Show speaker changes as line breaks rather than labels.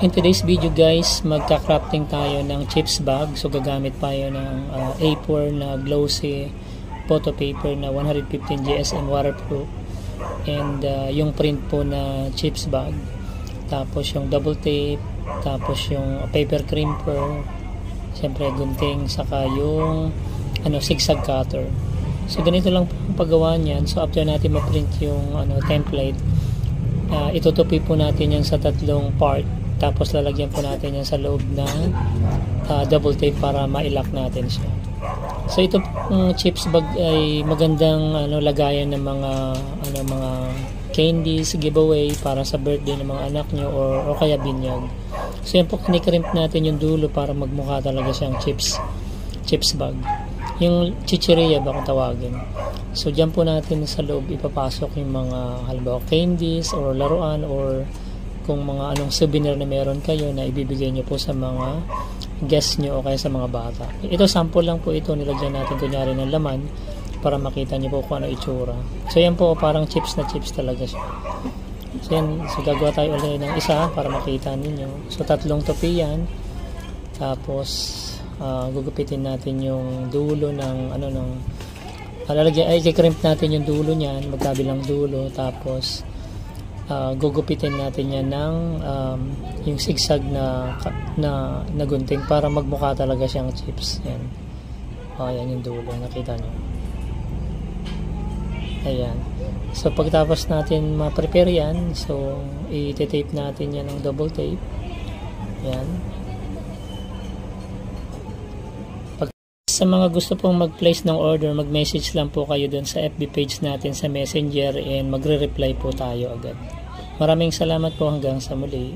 In today's video guys, magka-crafting tayo ng chips bag. So gagamit tayo ng A4 na glossy photo paper na 115 GSM waterproof. And yung print po na chips bag. Tapos yung double tape, tapos yung paper crimper, siyempre gunting, saka yung zigzag cutter. So ganito lang po ang paggawa niyan. So after natin ma-print yung template, itutupi po natin yan sa tatlong part. Tapos lalagyan po natin yan sa loob ng double tape para ma-lock natin siya. So ito pong chips bag ay magandang lagayan ng mga candies, giveaway para sa birthday ng mga anak nyo or kaya binyag. So yan po, kinikrimp natin yung dulo para magmukha talaga siyang chips bag. Yung chichiria ba kung tawagin. So dyan po natin sa loob ipapasok yung mga halimbawa candies or laruan or kung mga anong souvenir na meron kayo na ibibigay nyo po sa mga guests nyo o kaya sa mga bata. Ito sample lang po ito, nilagyan natin kunyari ng laman para makita nyo po kung ano itsura. So yan po, parang chips na chips talaga siya. So yan, so gagawa tayo ulit ng isa para makita ninyo. So tatlong topi yan. Tapos gugupitin natin yung dulo ng i-crimp natin yung dulo niyan, magkabilang dulo. Tapos gugupitin natin yan ng yung zigzag na gunting para magmukha talaga siyang chips. Yan. Yan yung dulo, nakita nyo. Ayan. So pagtapos natin ma-prepare yan, so i-tape natin yan ng double tape. Yan. Sa mga gusto pong mag-place ng order, mag-message lang po kayo dun sa FB page natin sa Messenger and magre-reply po tayo agad. Maraming salamat po, hanggang sa muli.